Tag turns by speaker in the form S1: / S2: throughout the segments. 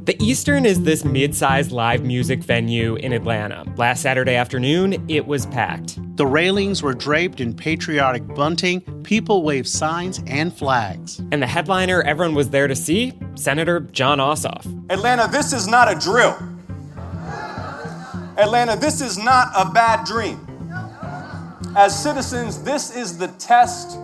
S1: The Eastern is this mid-sized live music venue in Atlanta. Last Saturday afternoon, it was packed.
S2: The railings were draped in patriotic bunting, people waved signs and flags.
S1: And the headliner everyone was there to see? Senator Jon Ossoff.
S3: Atlanta, this is not a drill. Atlanta, this is not a bad dream. As citizens, this is the test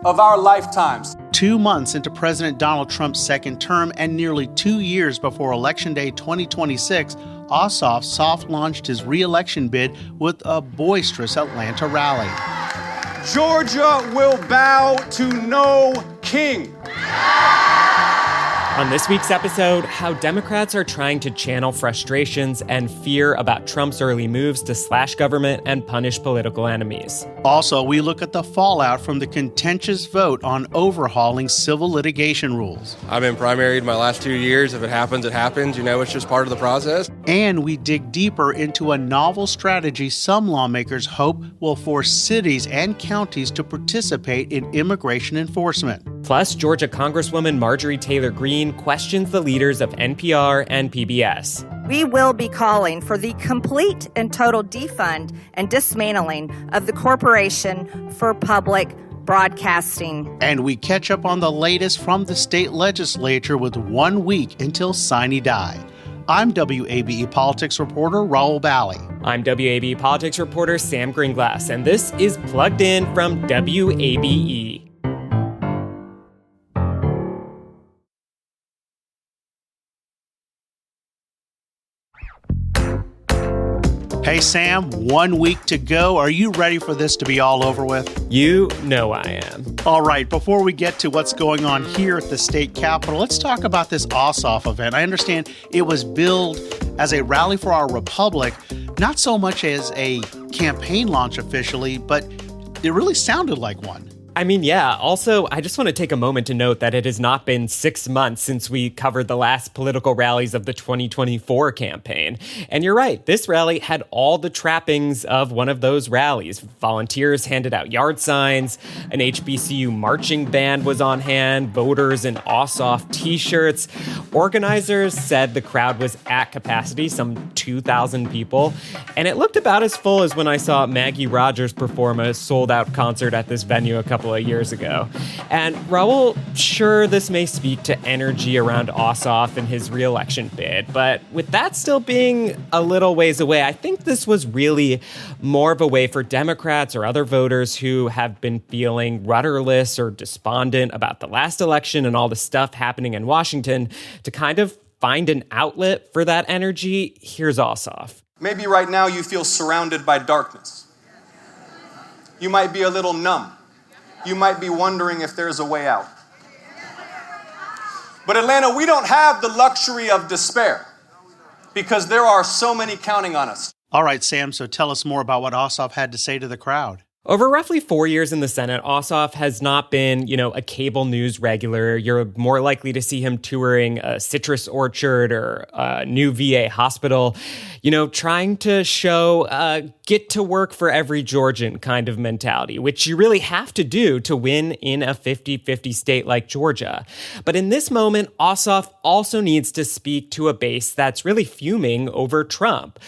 S3: of our lifetimes.
S2: 2 months into President Donald Trump's second term and nearly 2 years before Election Day 2026, Ossoff soft-launched his re-election bid with a boisterous Atlanta rally.
S3: Georgia will bow to no king.
S1: On this week's episode, how Democrats are trying to channel frustrations and fear about Trump's early moves to slash government and punish political enemies.
S2: Also, we look at the fallout from the contentious vote on overhauling civil litigation rules.
S4: I've been primaried my last 2 years. If it happens, it happens. You know, it's just part of the process.
S2: And we dig deeper into a novel strategy some lawmakers hope will force cities and counties to participate in immigration enforcement.
S1: Plus, Georgia Congresswoman Marjorie Greene questions the leaders of NPR and PBS.
S5: We will be calling for the complete and total defund and dismantling of the Corporation for Public Broadcasting.
S2: And we catch up on the latest from the state legislature with 1 week until sine die. I'm WABE Politics reporter Rahul Bali.
S1: I'm WABE Politics reporter Sam Gringlas, and this is Plugged In from WABE.
S2: Hey, Sam, 1 week to go. Are you ready for this to be all over with?
S1: You know I am.
S2: All right, before we get to what's going on here at the state capitol, let's talk about this Ossoff event. I understand it was billed as a rally for our republic, not so much as a campaign launch officially, but it really sounded like one.
S1: I mean, yeah. Also, I just want to take a moment to note that it has not been 6 months since we covered the last political rallies of the 2024 campaign. And you're right, this rally had all the trappings of one of those rallies. Volunteers handed out yard signs, an HBCU marching band was on hand, voters in Ossoff t-shirts. Organizers said the crowd was at capacity, some 2,000 people. And it looked about as full as when I saw Maggie Rogers perform a sold-out concert at this venue a couple of years ago. And Rahul, sure, this may speak to energy around Ossoff and his re-election bid, but with that still being a little ways away, I think this was really more of a way for Democrats or other voters who have been feeling rudderless or despondent about the last election and all the stuff happening in Washington to kind of find an outlet for that energy. Here's Ossoff.
S3: Maybe right now you feel surrounded by darkness. You might be a little numb. You might be wondering if there's a way out. But Atlanta, we don't have the luxury of despair because there are so many counting on us.
S2: All right, Sam, so tell us more about what Ossoff had to say to the crowd.
S1: Over roughly 4 years in the Senate, Ossoff has not been, a cable news regular. You're more likely to see him touring a citrus orchard or a new VA hospital, trying to show get to work for every Georgian kind of mentality, which you really have to do to win in a 50-50 state like Georgia. But in this moment, Ossoff also needs to speak to a base that's really fuming over Trump.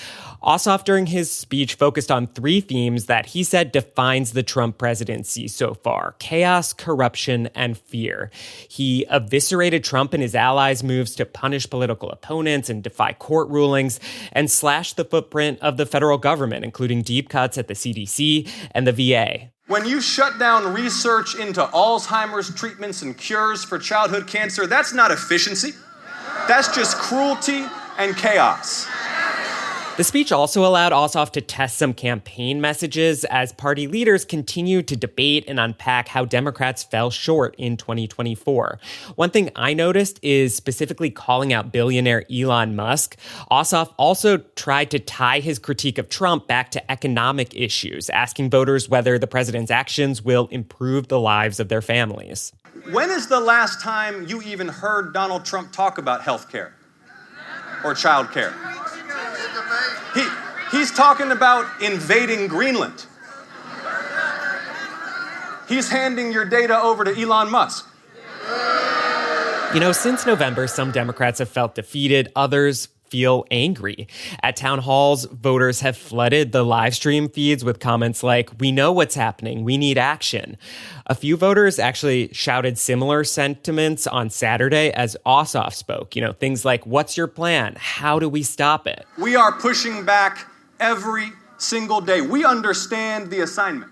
S1: Ossoff, during his speech, focused on 3 themes that he said defines the Trump presidency so far: chaos, corruption, and fear. He eviscerated Trump and his allies' moves to punish political opponents and defy court rulings, and slashed the footprint of the federal government, including deep cuts at the CDC and the VA.
S3: When you shut down research into Alzheimer's treatments and cures for childhood cancer, that's not efficiency. That's just cruelty and chaos.
S1: The speech also allowed Ossoff to test some campaign messages as party leaders continued to debate and unpack how Democrats fell short in 2024. One thing I noticed is specifically calling out billionaire Elon Musk. Ossoff also tried to tie his critique of Trump back to economic issues, asking voters whether the president's actions will improve the lives of their families.
S3: When is the last time you even heard Donald Trump talk about health care or child care? He's talking about invading Greenland. He's handing your data over to Elon Musk.
S1: Since November, some Democrats have felt defeated, others feel angry. At town halls, voters have flooded the live stream feeds with comments like, "We know what's happening. We need action." A few voters actually shouted similar sentiments on Saturday as Ossoff spoke. Things like, "What's your plan? How do we stop it?"
S3: We are pushing back every single day. We understand the assignment.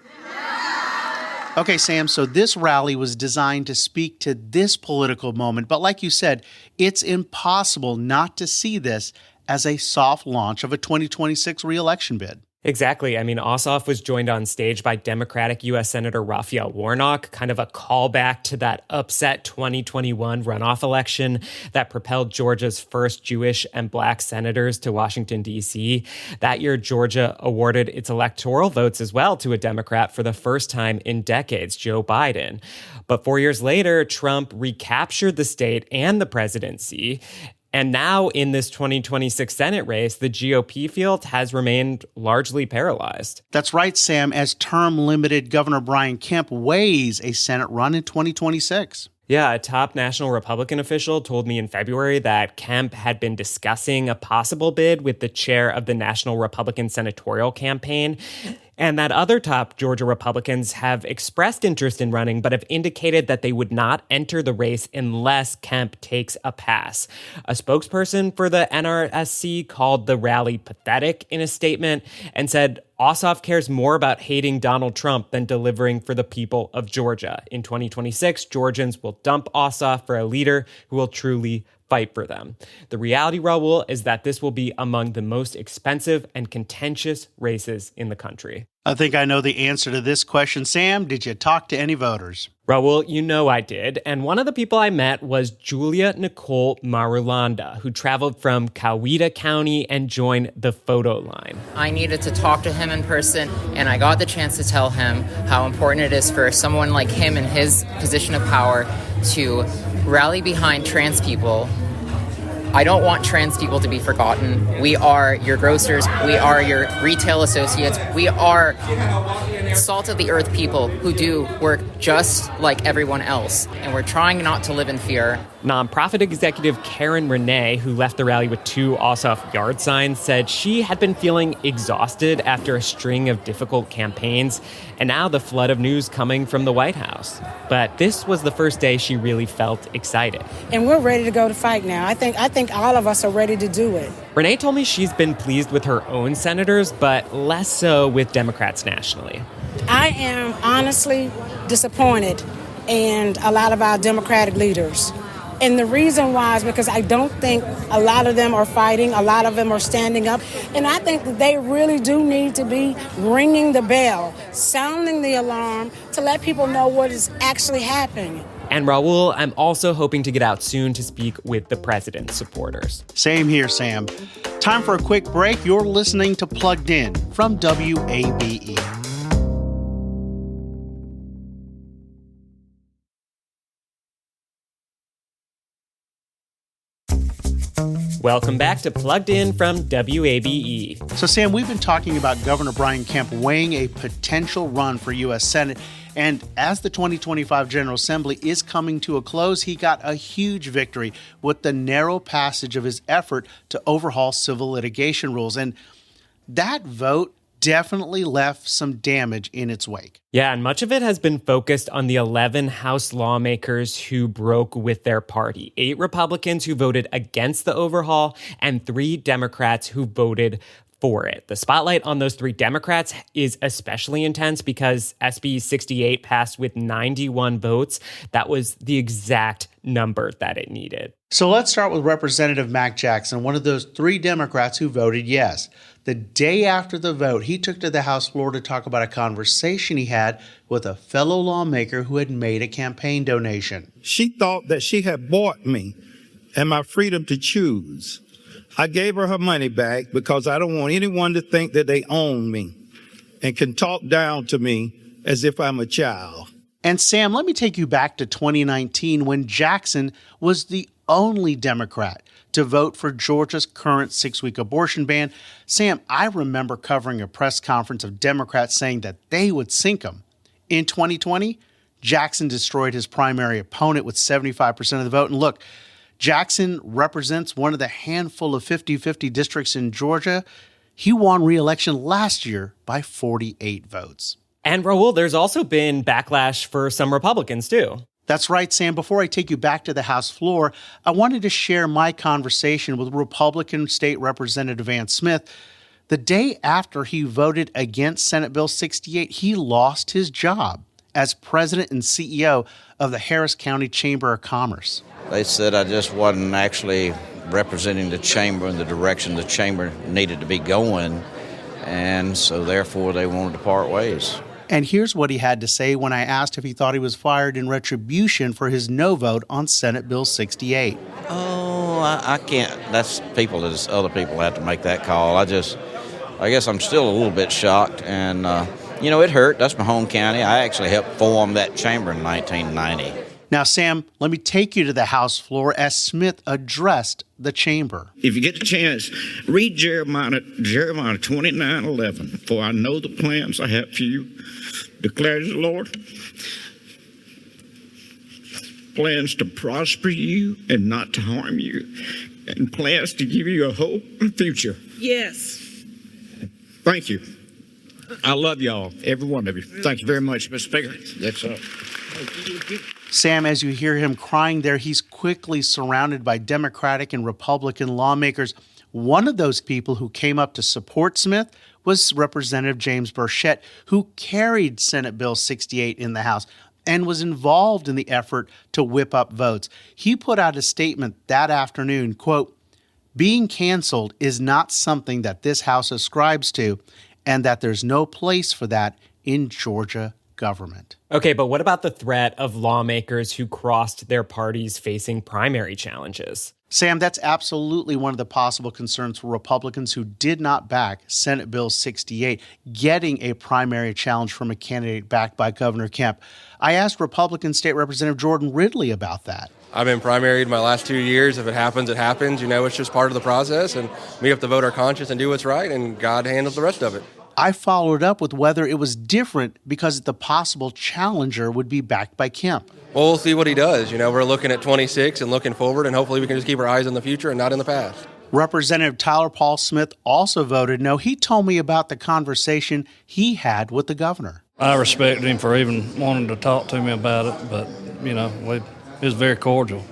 S2: Okay, Sam, so this rally was designed to speak to this political moment, but like you said, it's impossible not to see this as a soft launch of a 2026 reelection bid.
S1: Exactly. Ossoff was joined on stage by Democratic U.S. Senator Raphael Warnock, kind of a callback to that upset 2021 runoff election that propelled Georgia's first Jewish and Black senators to Washington, D.C. That year, Georgia awarded its electoral votes as well to a Democrat for the first time in decades, Joe Biden. But 4 years later, Trump recaptured the state and the presidency. And now in this 2026 Senate race, the GOP field has remained largely paralyzed.
S2: That's right, Sam, as term-limited Governor Brian Kemp weighs a Senate run in 2026.
S1: Yeah, a top national Republican official told me in February that Kemp had been discussing a possible bid with the chair of the National Republican Senatorial Campaign, and that other top Georgia Republicans have expressed interest in running, but have indicated that they would not enter the race unless Kemp takes a pass. A spokesperson for the NRSC called the rally pathetic in a statement and said Ossoff cares more about hating Donald Trump than delivering for the people of Georgia. In 2026, Georgians will dump Ossoff for a leader who will truly fight for them. The reality, Rahul, is that this will be among the most expensive and contentious races in the country.
S2: I think I know the answer to this question. Sam, did you talk to any voters?
S1: Rahul, I did. And one of the people I met was Julia Nicole Marulanda, who traveled from Coweta County and joined the photo line.
S6: I needed to talk to him in person, and I got the chance to tell him how important it is for someone like him in his position of power to rally behind trans people. I don't want trans people to be forgotten. We are your grocers. We are your retail associates. We are salt of the earth people who do work just like everyone else. And we're trying not to live in fear.
S1: Nonprofit executive Karen Renee, who left the rally with 2 Ossoff yard signs, said she had been feeling exhausted after a string of difficult campaigns, and now the flood of news coming from the White House. But this was the first day she really felt excited.
S7: And we're ready to go to fight now. I think all of us are ready to do it.
S1: Renee told me she's been pleased with her own senators, but less so with Democrats nationally.
S7: I am honestly disappointed in a lot of our Democratic leaders. And the reason why is because I don't think a lot of them are fighting, a lot of them are standing up. And I think that they really do need to be ringing the bell, sounding the alarm to let people know what is actually happening.
S1: And Rahul, I'm also hoping to get out soon to speak with the president's supporters.
S2: Same here, Sam. Time for a quick break. You're listening to Plugged In from WABE.
S1: Welcome back to Plugged In from WABE.
S2: So, Sam, we've been talking about Governor Brian Kemp weighing a potential run for U.S. Senate. And as the 2025 General Assembly is coming to a close, he got a huge victory with the narrow passage of his effort to overhaul civil litigation rules. And that vote definitely left some damage in its wake.
S1: Yeah, and much of it has been focused on the 11 House lawmakers who broke with their party, 8 Republicans who voted against the overhaul, and 3 Democrats who voted for it. The spotlight on those 3 Democrats is especially intense because SB 68 passed with 91 votes. That was the exact number that it needed.
S2: So let's start with Representative Mac Jackson, one of those 3 Democrats who voted yes. The day after the vote, he took to the House floor to talk about a conversation he had with a fellow lawmaker who had made a campaign donation.
S8: She thought that she had bought me and my freedom to choose. I gave her money back because I don't want anyone to think that they own me and can talk down to me as if I'm a child.
S2: And Sam, let me take you back to 2019 when Jackson was the only Democrat to vote for Georgia's current 6-week abortion ban. Sam, I remember covering a press conference of Democrats saying that they would sink him. In 2020, Jackson destroyed his primary opponent with 75% of the vote. And look, Jackson represents one of the handful of 50-50 districts in Georgia. He won re-election last year by 48 votes.
S1: And Rahul, there's also been backlash for some Republicans, too.
S2: That's right, Sam. Before I take you back to the House floor, I wanted to share my conversation with Republican State Representative Ann Smith. The day after he voted against Senate Bill 68, he lost his job as president and CEO of the Harris County Chamber of Commerce.
S9: They said I just wasn't actually representing the chamber in the direction the chamber needed to be going, and so therefore they wanted to part ways.
S2: And here's what he had to say when I asked if he thought he was fired in retribution for his no vote on Senate Bill 68.
S9: Oh, I can't. That's other people have to make that call. I guess I'm still a little bit shocked, and it hurt. That's my home county. I actually helped form that chamber in 1990.
S2: Now, Sam, let me take you to the House floor as Smith addressed the chamber.
S10: If you get the chance, read Jeremiah 29:11. For I know the plans I have for you, declares the Lord. Plans to prosper you and not to harm you, and plans to give you a hope and future.
S7: Yes.
S10: Thank you. I love y'all, every one of you. Thank you very much, Mr. Speaker. That's all.
S2: Sam, as you hear him crying there, he's quickly surrounded by Democratic and Republican lawmakers. One of those people who came up to support Smith was Representative James Burchett, who carried Senate Bill 68 in the House and was involved in the effort to whip up votes. He put out a statement that afternoon, quote, "Being canceled is not something that this House ascribes to, and that there's no place for that in Georgia government."
S1: Okay, but what about the threat of lawmakers who crossed their parties facing primary challenges?
S2: Sam, that's absolutely one of the possible concerns for Republicans who did not back Senate Bill 68, getting a primary challenge from a candidate backed by Governor Kemp. I asked Republican State Representative Jordan Ridley about that.
S4: I've been primaried my last 2 years. If it happens, it happens. It's just part of the process, and we have to vote our conscience and do what's right, and God handles the rest of it.
S2: I followed up with whether it was different because the possible challenger would be backed by Kemp.
S4: Well, we'll see what he does. We're looking at 26 and looking forward, and hopefully we can just keep our eyes on the future and not in the past.
S2: Representative Tyler Paul Smith also voted no. He told me about the conversation he had with the governor.
S11: I respect him for even wanting to talk to me about it, but, it was very cordial.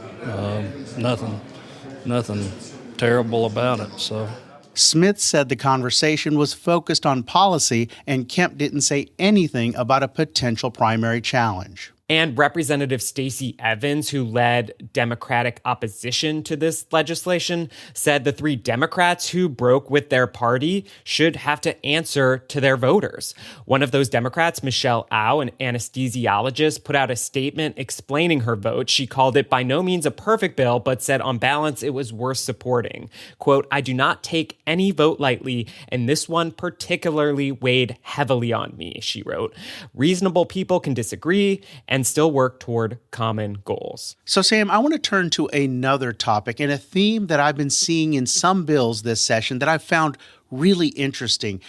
S11: Nothing terrible about it, so...
S2: Smith said the conversation was focused on policy, and Kemp didn't say anything about a potential primary challenge.
S1: And Representative Stacey Evans, who led Democratic opposition to this legislation, said the three Democrats who broke with their party should have to answer to their voters. One of those Democrats, Michelle Au, an anesthesiologist, put out a statement explaining her vote. She called it by no means a perfect bill, but said on balance it was worth supporting. Quote, "I do not take any vote lightly, and this one particularly weighed heavily on me," she wrote. "Reasonable people can disagree and still work toward common goals."
S2: So, Sam, I want to turn to another topic and a theme that I've been seeing in some bills this session that I've found really interesting.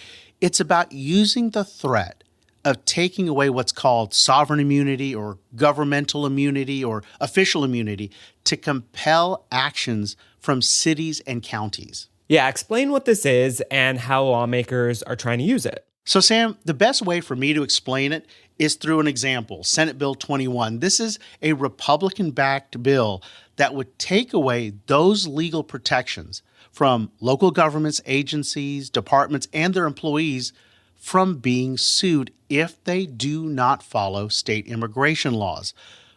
S2: It's about using the threat of taking away what's called sovereign immunity or governmental immunity or official immunity to compel actions from cities and counties.
S1: Yeah, explain what this is and how lawmakers are trying to use it.
S2: So, Sam, the best way for me to explain it is through an example, Senate Bill 21. This is a Republican-backed bill that would take away those legal protections from local governments, agencies, departments, and their employees from being sued if they do not follow state immigration laws.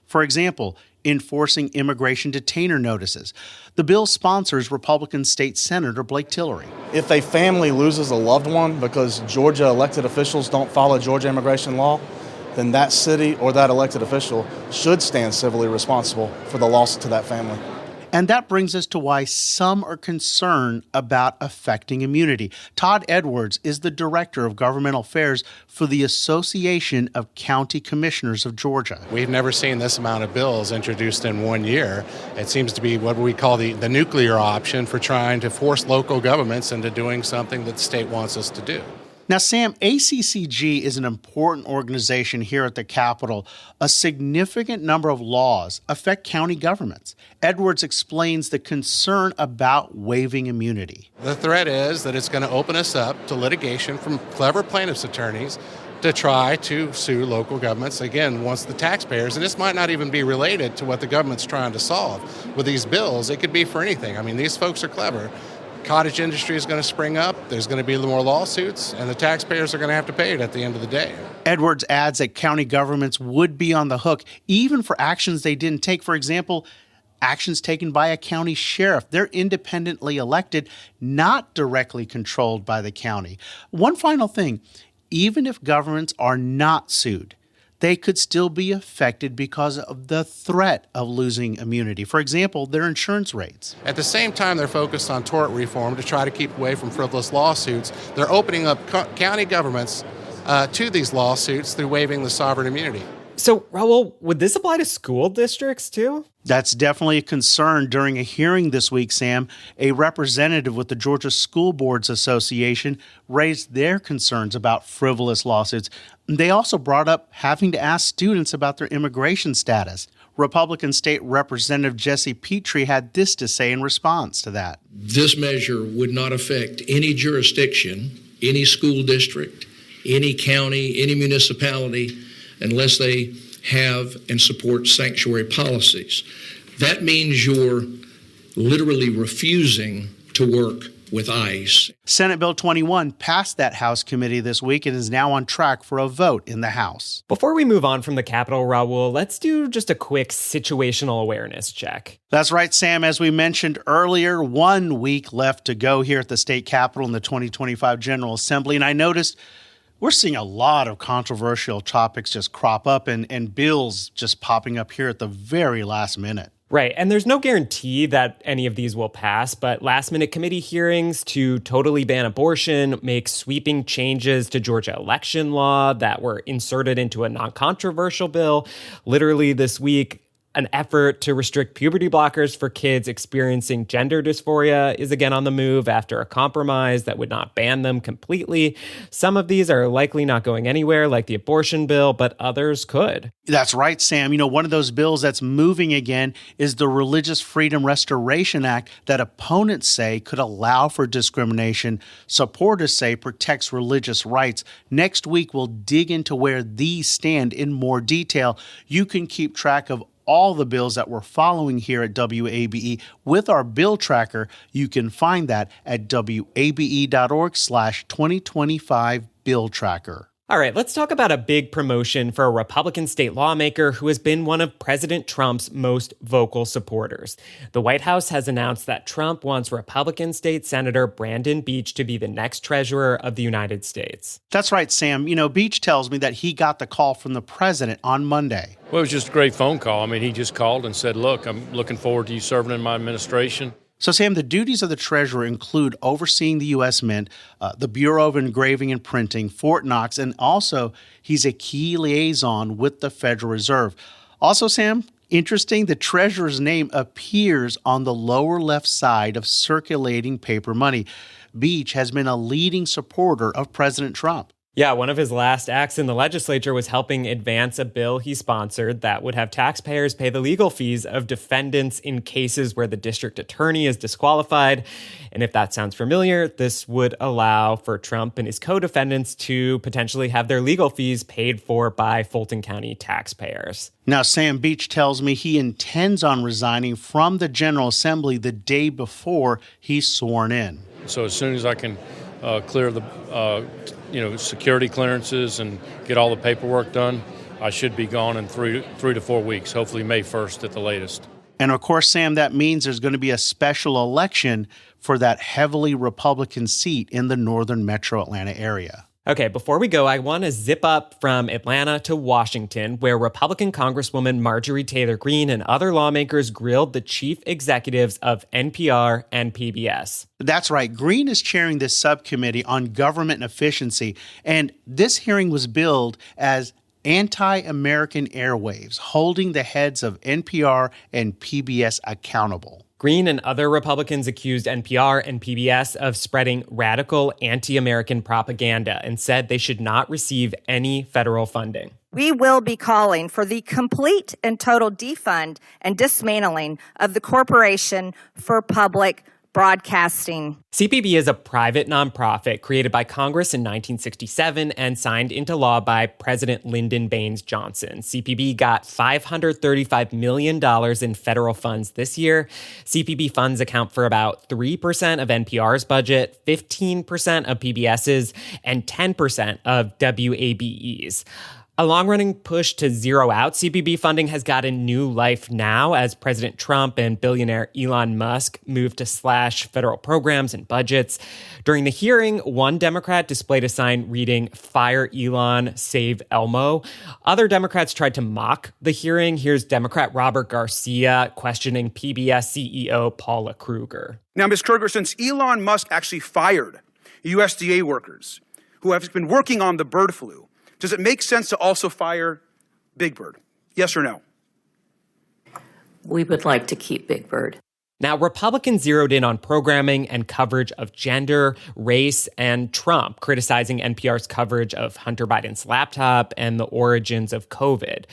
S2: For example, enforcing immigration detainer notices. The bill sponsors Republican State Senator Blake Tillery.
S12: If a family loses a loved one because Georgia elected officials don't follow Georgia immigration law, then that city or that elected official should stand civilly responsible for the loss to that family.
S2: And that brings us to why some are concerned about affecting immunity. Todd Edwards is the Director of Governmental Affairs for the Association of County Commissioners of Georgia.
S13: We've never seen this amount of bills introduced in 1 year. It seems to be what we call the nuclear option for trying to force local governments into doing something that the state wants us to do.
S2: Now, Sam, ACCG is an important organization here at the Capitol. A significant number of laws affect county governments. Edwards explains the concern about waiving immunity.
S13: The threat is that it's going to open us up to litigation from clever plaintiffs' attorneys to try to sue local governments, again, once the taxpayers, and this might not even be related to what the government's trying to solve with these bills. It could be for anything. I mean, these folks are clever. Cottage industry is going to spring up, there's going to be more lawsuits, and the taxpayers are going to have to pay it at the end of the day.
S2: Edwards adds that county governments would be on the hook even for actions they didn't take. For example, actions taken by a county sheriff. They're independently elected, not directly controlled by the county. One final thing, even if governments are not sued, they could still be affected because of the threat of losing immunity. For example, their insurance rates.
S13: At the same time, they're focused on tort reform to try to keep away from frivolous lawsuits. They're opening up county governments to these lawsuits through waiving the sovereign immunity.
S1: So, Rahul, would this apply to school districts too?
S2: That's definitely a concern. During a hearing this week, Sam, a representative with the Georgia School Boards Association raised their concerns about frivolous lawsuits. They also brought up having to ask students about their immigration status. Republican State Representative Jesse Petrie had this to say in response to that.
S14: This measure would not affect any jurisdiction, any school district, any county, any municipality, unless they have and support sanctuary policies. That means you're literally refusing to work with ICE.
S2: Senate Bill 21 passed that House committee this week and is now on track for a vote in the House.
S1: Before we move on from the Capitol, Rahul, let's do just a quick situational awareness check.
S2: That's right, Sam. As we mentioned earlier, 1 week left to go here at the state capitol in the 2025 General Assembly. And I noticed we're seeing a lot of controversial topics just crop up and bills just popping up here at the very last minute.
S1: Right, and there's no guarantee that any of these will pass, but last-minute committee hearings to totally ban abortion, make sweeping changes to Georgia election law that were inserted into a non-controversial bill literally this week. An effort to restrict puberty blockers for kids experiencing gender dysphoria is again on the move after a compromise that would not ban them completely. Some of these are likely not going anywhere, like the abortion bill, but others could.
S2: That's right, Sam. You know, one of those bills that's moving again is the Religious Freedom Restoration Act that opponents say could allow for discrimination. Supporters say protects religious rights. Next week, we'll dig into where these stand in more detail. You can keep track of all the bills that we're following here at WABE with our bill tracker. You can find that at wabe.org/2025 bill tracker.
S1: All right, let's talk about a big promotion for a Republican state lawmaker who has been one of President Trump's most vocal supporters. The White House has announced that Trump wants Republican State Senator Brandon Beach to be the next treasurer of the United States.
S2: That's right, Sam. You know, Beach tells me that he got the call from the president on Monday.
S15: Well, it was just a great phone call. I mean, he just called and said, look, I'm looking forward to you serving in my administration.
S2: So, Sam, the duties of the treasurer include overseeing the U.S. Mint, the Bureau of Engraving and Printing, Fort Knox, and also he's a key liaison with the Federal Reserve. Also, Sam, interesting, the treasurer's name appears on the lower left side of circulating paper money. Beach has been a leading supporter of President Trump.
S1: Yeah, one of his last acts in the legislature was helping advance a bill he sponsored that would have taxpayers pay the legal fees of defendants in cases where the district attorney is disqualified. And if that sounds familiar, this would allow for Trump and his co-defendants to potentially have their legal fees paid for by Fulton County taxpayers.
S2: Now, Sam, Beach tells me he intends on resigning from the General Assembly the day before he's sworn in.
S15: So as soon as I can clear the security clearances and get all the paperwork done, I should be gone in 3 to 4 weeks, hopefully May 1st at the latest.
S2: And of course, Sam, that means there's going to be a special election for that heavily Republican seat in the northern metro Atlanta area.
S1: Okay, before we go, I want to zip up from Atlanta to Washington, where Republican Congresswoman Marjorie Greene and other lawmakers grilled the chief executives of NPR and PBS.
S2: That's right. Greene is chairing this subcommittee on government and efficiency, and this hearing was billed as anti-American airwaves, holding the heads of NPR and PBS accountable.
S1: Greene and other Republicans accused NPR and PBS of spreading radical anti-American propaganda and said they should not receive any federal funding.
S5: We will be calling for the complete and total defund and dismantling of the Corporation for Public Broadcasting.
S1: CPB is a private nonprofit created by Congress in 1967 and signed into law by President Lyndon Baines Johnson. CPB got $535 million in federal funds this year. CPB funds account for about 3% of NPR's budget, 15% of PBS's, and 10% of WABE's. A long-running push to zero out CPB funding has gotten new life now as President Trump and billionaire Elon Musk move to slash federal programs and budgets. During the hearing, one Democrat displayed a sign reading, "Fire Elon, Save Elmo." Other Democrats tried to mock the hearing. Here's Democrat Robert Garcia questioning PBS CEO Paula Kruger.
S16: Now, Ms. Kruger, since Elon Musk actually fired USDA workers who have been working on the bird flu, does it make sense to also fire Big Bird? Yes or no?
S17: We would like to keep Big Bird.
S1: Now, Republicans zeroed in on programming and coverage of gender, race, and Trump, criticizing NPR's coverage of Hunter Biden's laptop and the origins of COVID.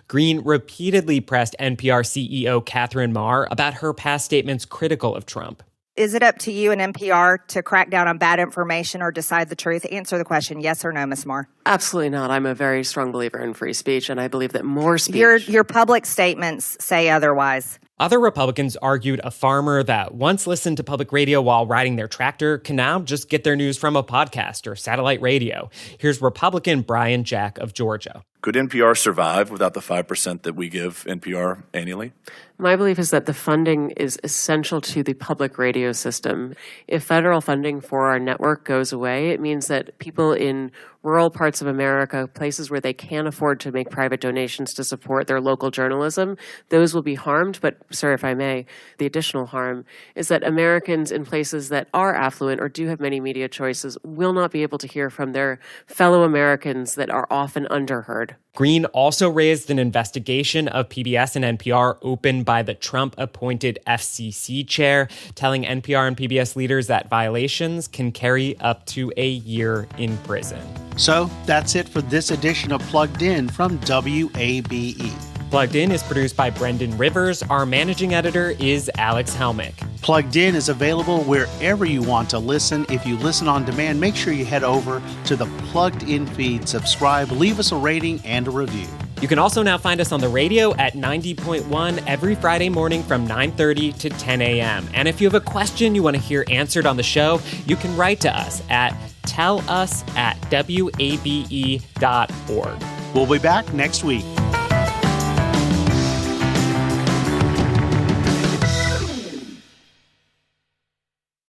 S1: Greene repeatedly pressed NPR CEO Catherine Maher about her past statements critical of Trump.
S5: Is it up to you and NPR to crack down on bad information or decide the truth? Answer the question, yes or no, Ms. Maher.
S17: Absolutely not. I'm a very strong believer in free speech, and I believe that more speech...
S5: Your public statements say otherwise.
S1: Other Republicans argued a farmer that once listened to public radio while riding their tractor can now just get their news from a podcast or satellite radio. Here's Republican Brian Jack of Georgia.
S18: Could NPR survive without the 5% that we give NPR annually?
S17: My belief is that the funding is essential to the public radio system. If federal funding for our network goes away, it means that people in rural parts of America, places where they can't afford to make private donations to support their local journalism, those will be harmed. But, sir, if I may, the additional harm is that Americans in places that are affluent or do have many media choices will not be able to hear from their fellow Americans that are often underheard.
S1: Greene also raised an investigation of PBS and NPR opened by the Trump-appointed FCC chair, telling NPR and PBS leaders that violations can carry up to a year in prison.
S2: So that's it for this edition of Plugged In from WABE.
S1: Plugged In is produced by Brendan Rivers. Our managing editor is Alex Helmick.
S2: Plugged In is available wherever you want to listen. If you listen on demand, make sure you head over to the Plugged In feed, subscribe, leave us a rating and a review.
S1: You can also now find us on the radio at 90.1 every Friday morning from 9:30 to 10 a.m. And if you have a question you want to hear answered on the show, you can write to us at tellus@wabe.org.
S2: We'll be back next week.